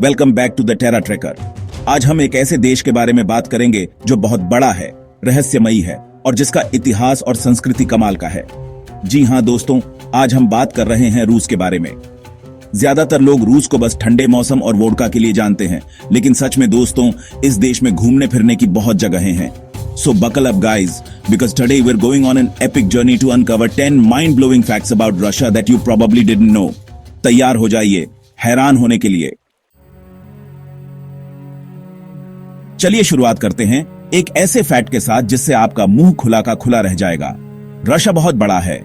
Welcome back to the Terra Trekker. आज हम एक ऐसे देश के बारे में बात करेंगे जो बहुत बड़ा है, रहस्यमयी है और जिसका इतिहास और संस्कृति कमाल का है। जी हां दोस्तों, आज हम बात कर रहे हैं रूस के बारे में। ज्यादातर लोग रूस को बस ठंडे मौसम और वोडका के लिए जानते हैं, लेकिन सच में दोस्तों इस देश में घूमने फिरने की बहुत जगहें हैं। So buckle up guys, because today we're going on an epic journey to uncover 10 mind-blowing facts about Russia that you probably didn't know. तैयार हो जाइए हैरान होने के लिए। चलिए शुरुआत करते हैं एक ऐसे फैक्ट के साथ जिससे आपका मुंह खुला का खुला रह जाएगा। रशिया बहुत बड़ा है।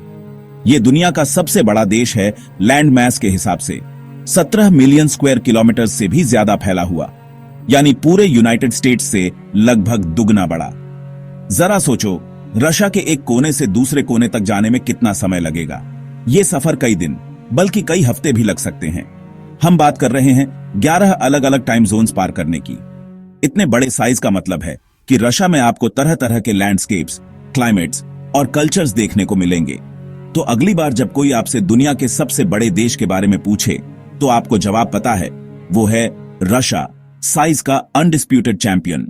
यह दुनिया का सबसे बड़ा देश है लैंड मैस के हिसाब से। 17 मिलियन स्क्वायर किलोमीटर से भी ज्यादा फैला हुआ, यानी पूरे यूनाइटेड स्टेट्स से लगभग दुगना बड़ा। जरा सोचो, रशिया के एक कोने से दूसरे कोने तक जाने में कितना समय लगेगा। यह सफर कई दिन बल्कि कई हफ्ते भी लग सकते हैं। हम बात कर रहे हैं 11 अलग अलग टाइम जोन्स पार करने की। इतने बड़े साइज का मतलब है कि रशिया में आपको तरह तरह के लैंडस्केप्स, क्लाइमेट्स और कल्चर्स देखने को मिलेंगे। तो अगली बार जब कोई आपसे दुनिया के सबसे बड़े देश के बारे में पूछे तो आपको जवाब पता है, वो है रशिया, साइज का अनडिस्प्यूटेड चैंपियन।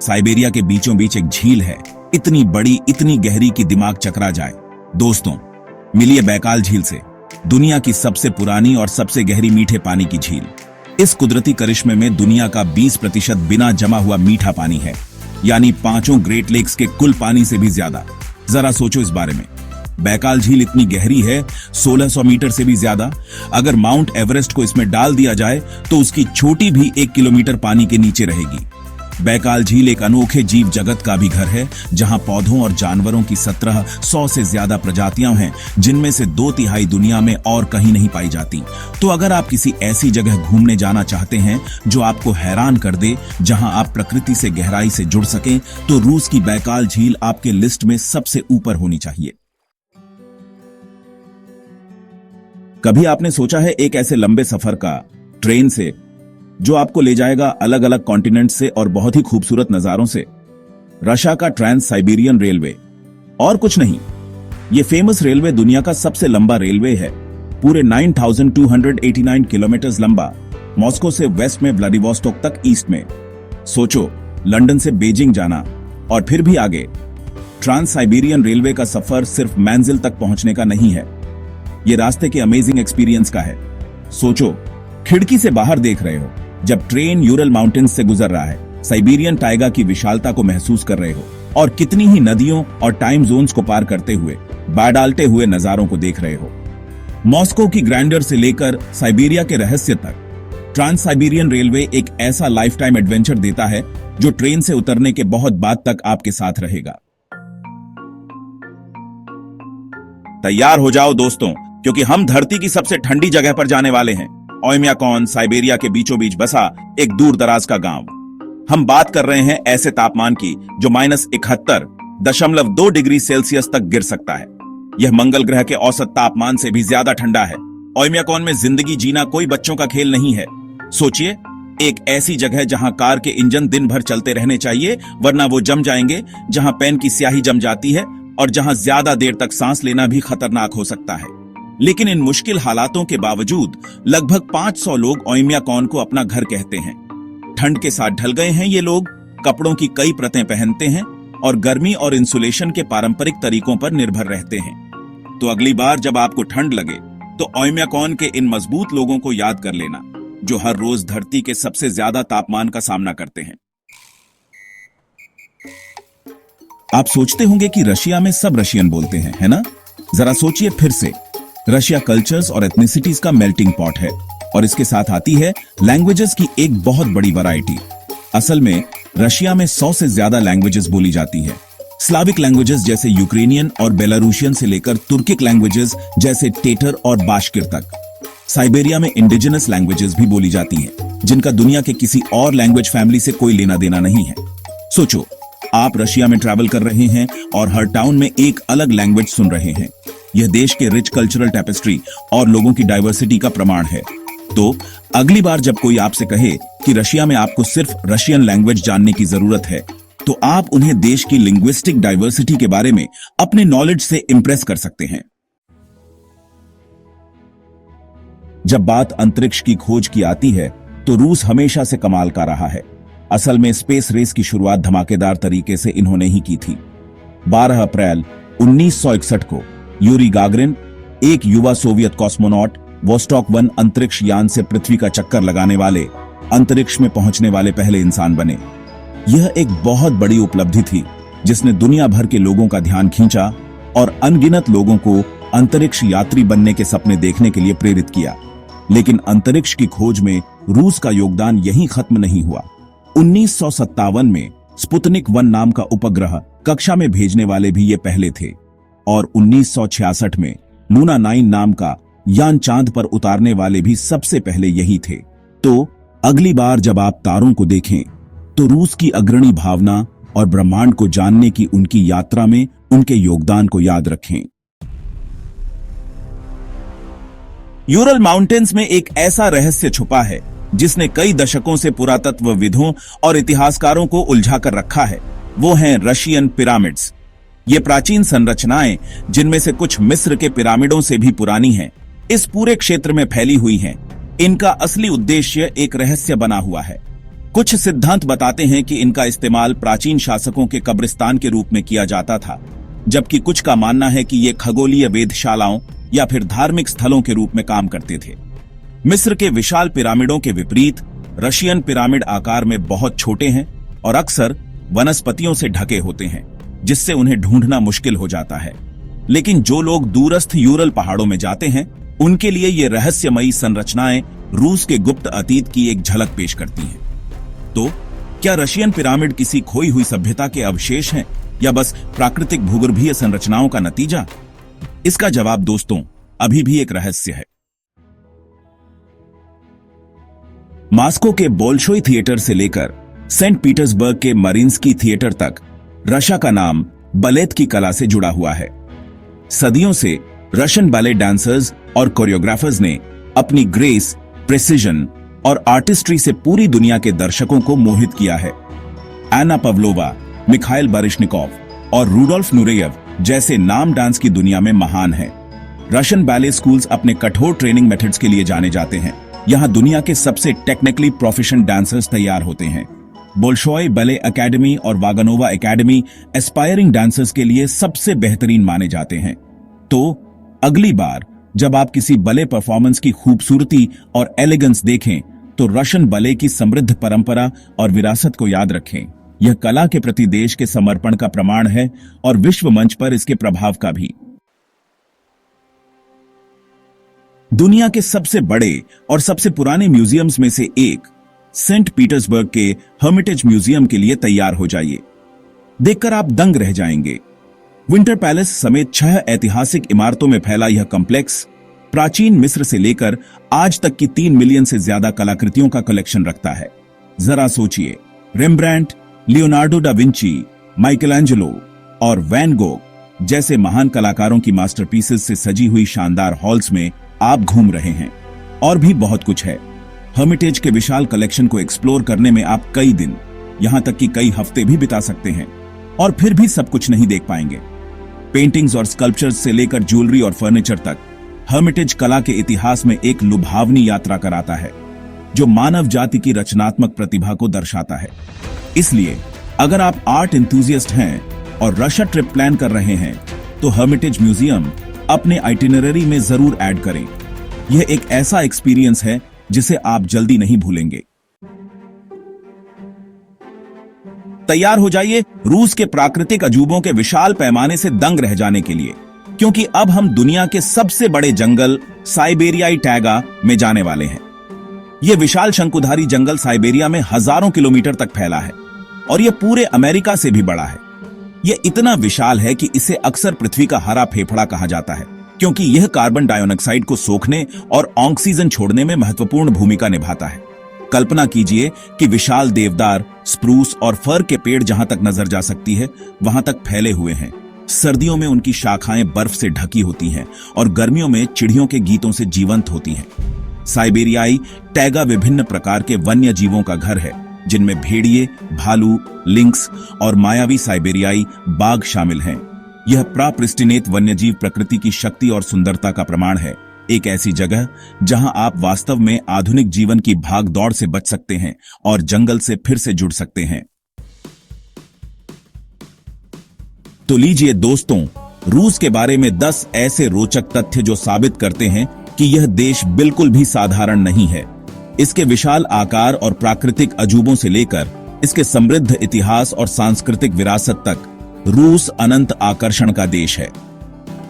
साइबेरिया के बीचों बीच एक झील है, इतनी बड़ी, इतनी गहरी कि दिमाग चकरा जाए। दोस्तों, मिलिए बैकाल झील से, दुनिया की सबसे पुरानी और सबसे गहरी मीठे पानी की झील। इस कुदरती करिश्मे में दुनिया का 20% बिना जमा हुआ मीठा पानी है, यानी 5 ग्रेट लेक्स के कुल पानी से भी ज्यादा। जरा सोचो इस बारे में। बैकाल झील इतनी गहरी है, 1600 मीटर से भी ज्यादा। अगर माउंट एवरेस्ट को इसमें डाल दिया जाए तो उसकी चोटी भी 1 किलोमीटर पानी के नीचे रहेगी। बैकाल झील एक अनोखे जीव जगत का भी घर है, जहां पौधों और जानवरों की 1700 से ज्यादा प्रजातियां हैं, जिनमें से 2/3 दुनिया में और कहीं नहीं पाई जाती। तो अगर आप किसी ऐसी जगह घूमने जाना चाहते हैं जो आपको हैरान कर दे, जहां आप प्रकृति से गहराई से जुड़ सकें, तो रूस की बैकाल झील आपके लिस्ट में सबसे ऊपर होनी चाहिए। कभी आपने सोचा है एक ऐसे लंबे सफर का, ट्रेन से, जो आपको ले जाएगा अलग अलग कॉन्टिनेंट से और बहुत ही खूबसूरत नजारों से? रशिया का ट्रांस साइबेरियन रेलवे और कुछ नहीं, ये फेमस रेलवे दुनिया का सबसे लंबा रेलवे है। पूरे 9289 किलोमीटर लंबा, मॉस्को से वेस्ट में व्लादिवोस्टोक तक ईस्ट में। सोचो, लंदन से बीजिंग जाना और फिर भी आगे। ट्रांस साइबेरियन रेलवे का सफर सिर्फ मंजिल तक पहुंचने का नहीं है, यह रास्ते के अमेजिंग एक्सपीरियंस का है। सोचो, खिड़की से बाहर देख रहे हो, जब ट्रेन यूरल माउंटेन्स से गुजर रहा है, साइबेरियन टाइगा की विशालता को महसूस कर रहे हो और कितनी ही नदियों और टाइम जोन्स को पार करते हुए, बाडालते हुए नजारों को देख रहे हो। मॉस्को की ग्रैंडर से लेकर साइबेरिया के रहस्य तक, ट्रांस साइबेरियन रेलवे एक ऐसा लाइफ टाइम एडवेंचर देता है जो ट्रेन से उतरने के बहुत बाद तक आपके साथ रहेगा। तैयार हो जाओ दोस्तों, क्योंकि हम धरती की सबसे ठंडी जगह पर जाने वाले हैं। ओयम्याकॉन साइबेरिया के बीचों बीच बसा एक दूर दराज का गांव। हम बात कर रहे हैं ऐसे तापमान की जो -71.2 डिग्री सेल्सियस तक गिर सकता है। यह मंगल ग्रह के औसत तापमान से भी ज्यादा ठंडा है। ओयम्याकॉन में जिंदगी जीना कोई बच्चों का खेल नहीं है। सोचिए, एक ऐसी जगह जहां कार के इंजन दिन भर चलते रहने चाहिए, वरना वो जम जाएंगे, जहां पेन की स्याही जम जाती है और जहां ज्यादा देर तक सांस लेना भी खतरनाक हो सकता है। लेकिन इन मुश्किल हालातों के बावजूद लगभग 500 लोग ओयम्याकॉन को अपना घर कहते हैं। ठंड के साथ ढल गए हैं ये लोग, कपड़ों की कई परतें पहनते हैं और गर्मी और इंसुलेशन के पारंपरिक तरीकों पर निर्भर रहते हैं। तो अगली बार जब आपको ठंड लगे तो ओयम्याकॉन के इन मजबूत लोगों को याद कर लेना, जो हर रोज धरती के सबसे ज्यादा तापमान का सामना करते हैं। आप सोचते होंगे कि रशिया में सब रशियन बोलते हैं, है ना? जरा सोचिए फिर से। रशिया कल्चर्स और एथनिसिटीज का मेल्टिंग पॉट है और इसके साथ आती है लैंग्वेजेस की एक बहुत बड़ी वैरायटी। असल में रशिया में 100 से ज्यादा लैंग्वेजेस बोली जाती है। स्लाविक लैंग्वेजेस जैसे यूक्रेनियन और बेलारूशियन से लेकर तुर्किक लैंग्वेजेस जैसे टेटर और बाश्किर तक। साइबेरिया में इंडिजिनस लैंग्वेजेस भी बोली जाती हैं, जिनका दुनिया के किसी और लैंग्वेज फैमिली से कोई लेना देना नहीं है। सोचो, आप रशिया में ट्रैवल कर रहे हैं और हर टाउन में एक अलग लैंग्वेज सुन रहे हैं। यह देश के रिच कल्चरल टेपेस्ट्री और लोगों की डाइवर्सिटी का प्रमाण है। तो अगली बार जब कोई आपसे कहे कि रशिया में आपको सिर्फ रशियन लैंग्वेज जानने की जरूरत है, तो आप उन्हें देश की लिंग्विस्टिक डाइवर्सिटी के बारे में अपने नॉलेज से इंप्रेस कर सकते हैं। जब बात अंतरिक्ष की खोज की आती है तो रूस हमेशा से कमाल का रहा है। असल में स्पेस रेस की शुरुआत धमाकेदार तरीके से इन्होंने ही की थी। 12 अप्रैल 1961 को यूरी गागरिन, एक युवा सोवियत कॉस्मोनॉट, वोस्टॉक 1 अंतरिक्ष यान से पृथ्वी का चक्कर लगाने वाले अंतरिक्ष में पहुंचने वाले पहले इंसान बने। यह एक बहुत बड़ी उपलब्धि थी जिसने दुनिया भर के लोगों का ध्यान खींचा और अनगिनत लोगों को अंतरिक्ष यात्री बनने के सपने देखने के लिए प्रेरित किया। लेकिन अंतरिक्ष की खोज में रूस का योगदान यहीं खत्म नहीं हुआ। 1957 में स्पुतनिक 1 नाम का उपग्रह कक्षा में भेजने वाले भी ये पहले थे और 1966 में लूना 9 नाम का यान चांद पर उतारने वाले भी सबसे पहले यही थे। तो अगली बार जब आप तारों को देखें तो रूस की अग्रणी भावना और ब्रह्मांड को जानने की उनकी यात्रा में उनके योगदान को याद रखें। यूरल माउंटेन्स में एक ऐसा रहस्य छुपा है जिसने कई दशकों से पुरातत्वविदों और इतिहासकारों को उलझा कर रखा है। वो हैं रशियन पिरामिड्स। ये प्राचीन संरचनाएं, जिनमें से कुछ मिस्र के पिरामिडों से भी पुरानी हैं, इस पूरे क्षेत्र में फैली हुई हैं। इनका असली उद्देश्य एक रहस्य बना हुआ है। कुछ सिद्धांत बताते हैं कि इनका इस्तेमाल प्राचीन शासकों के कब्रिस्तान के रूप में किया जाता था, जबकि कुछ का मानना है कि ये खगोलीय वेधशालाओं या फिर धार्मिक स्थलों के रूप में काम करते थे। मिस्र के विशाल पिरामिडों के विपरीत रशियन पिरामिड आकार में बहुत छोटे हैं और अक्सर वनस्पतियों से ढके होते हैं, जिससे उन्हें ढूंढना मुश्किल हो जाता है। लेकिन जो लोग दूरस्थ यूरल पहाड़ों में जाते हैं, उनके लिए ये रहस्यमयी संरचनाएं रूस के गुप्त अतीत की एक झलक पेश करती हैं। तो क्या रशियन पिरामिड किसी खोई हुई सभ्यता के अवशेष हैं या बस प्राकृतिक भूगर्भीय संरचनाओं का नतीजा? इसका जवाब दोस्तों अभी भी एक रहस्य है। मॉस्को के बोल्शोई थिएटर से लेकर सेंट पीटर्सबर्ग के मरिंस्की थिएटर तक रशा का नाम बलेत की कला से जुड़ा हुआ है। सदियों से रशियन बैले डांसर्स और कोरियोग्राफर्स ने अपनी ग्रेस, प्रेसिजन और आर्टिस्ट्री से पूरी दुनिया के दर्शकों को मोहित किया है। एना पवलोवा, मिखाइल बारिशनिकोव और रूडोल्फ नुरेयव जैसे नाम डांस की दुनिया में महान हैं। रशियन बैले स्कूल्स अपने कठोर ट्रेनिंग मेथड्स के लिए जाने जाते हैं। यहाँ दुनिया के सबसे टेक्निकली प्रोफिशिएंट डांसर्स तैयार होते हैं। बोल्शोई बैले एकेडमी और वागनोवा एकेडमी एस्पायरिंग डांसर्स के लिए सबसे बेहतरीन माने जाते हैं। तो अगली बार जब आप किसी बैले परफॉर्मेंस की खूबसूरती और एलिगेंस देखें तो रशियन बैले की समृद्ध परंपरा और विरासत को याद रखें। यह कला के प्रति देश के समर्पण का प्रमाण है और विश्व मंच पर इसके प्रभाव का भी। दुनिया के सबसे बड़े और सबसे पुराने म्यूजियम्स में से एक सेंट पीटर्सबर्ग के हर्मिटेज म्यूजियम के लिए तैयार हो जाइए। देखकर आप दंग रह जाएंगे। विंटर पैलेस समेत 6 ऐतिहासिक इमारतों में फैला यह कॉम्प्लेक्स प्राचीन मिस्र से लेकर आज तक की 3 मिलियन से ज्यादा कलाकृतियों का कलेक्शन रखता है। जरा सोचिए, Rembrandt, Leonardo da Vinci, Michelangelo और वैन गोग जैसे महान कलाकारों की मास्टरपीसेस से सजी हुई शानदार हॉल्स में आप घूम रहे हैं। और भी बहुत कुछ है। हर्मिटेज के विशाल कलेक्शन को एक्सप्लोर करने में आप कई दिन, यहां तक कि कई हफ्ते भी बिता सकते हैं और फिर भी सब कुछ नहीं देख पाएंगे। पेंटिंग्स और स्कल्पचर्स से लेकर ज्वेलरी और फर्नीचर तक हर्मिटेज कला के इतिहास में एक लुभावनी यात्रा कराता है, जो मानव जाति की रचनात्मक प्रतिभा को दर्शाता है। इसलिए अगर आप आर्ट एंथुसियास्ट हैं और रशिया ट्रिप प्लान कर रहे हैं तो हर्मिटेज म्यूजियम अपने आइटिनरी में जरूर ऐड करें। यह एक ऐसा एक्सपीरियंस है जिसे आप जल्दी नहीं भूलेंगे। तैयार हो जाइए रूस के प्राकृतिक अजूबों के विशाल पैमाने से दंग रह जाने के लिए, क्योंकि अब हम दुनिया के सबसे बड़े जंगल साइबेरियाई टैगा में जाने वाले हैं। यह विशाल शंकुधारी जंगल साइबेरिया में हजारों किलोमीटर तक फैला है और यह पूरे अमेरिका से भी बड़ा है। यह इतना विशाल है कि इसे अक्सर पृथ्वी का हरा फेफड़ा कहा जाता है, क्योंकि यह कार्बन डाइऑक्साइड को सोखने और ऑक्सीजन छोड़ने में महत्वपूर्ण भूमिका निभाता है। कल्पना कीजिए कि विशाल देवदार, स्प्रूस और फर के पेड़ जहां तक नजर जा सकती है वहां तक फैले हुए हैं। सर्दियों में उनकी शाखाएं बर्फ से ढकी होती हैं और गर्मियों में चिड़ियों के गीतों से जीवंत होती हैं। साइबेरियाई टैगा विभिन्न प्रकार के वन्य जीवों का घर है, जिनमें भेड़िए, भालू, लिंक्स और मायावी साइबेरियाई बाघ शामिल हैं। यह प्राप्रिस्टिनेट वन्यजीव प्रकृति की शक्ति और सुंदरता का प्रमाण है, एक ऐसी जगह जहां आप वास्तव में आधुनिक जीवन की भाग दौड़ से बच सकते हैं और जंगल से फिर से जुड़ सकते हैं। तो लीजिए दोस्तों, रूस के बारे में 10 ऐसे रोचक तथ्य जो साबित करते हैं कि यह देश बिल्कुल भी साधारण नहीं है। इसके विशाल आकार और प्राकृतिक अजूबों से लेकर इसके समृद्ध इतिहास और सांस्कृतिक विरासत तक रूस अनंत आकर्षण का देश है।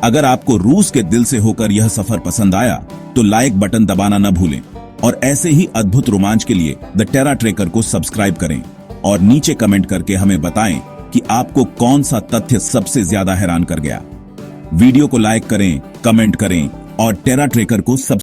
अगर आपको रूस के दिल से होकर यह सफर पसंद आया तो लाइक बटन दबाना न भूलें और ऐसे ही अद्भुत रोमांच के लिए द टेरा ट्रेकर को सब्सक्राइब करें और नीचे कमेंट करके हमें बताएं कि आपको कौन सा तथ्य सबसे ज्यादा हैरान कर गया। वीडियो को लाइक करें, कमेंट करें और टेरा ट्रेकर को सब्सक्राइब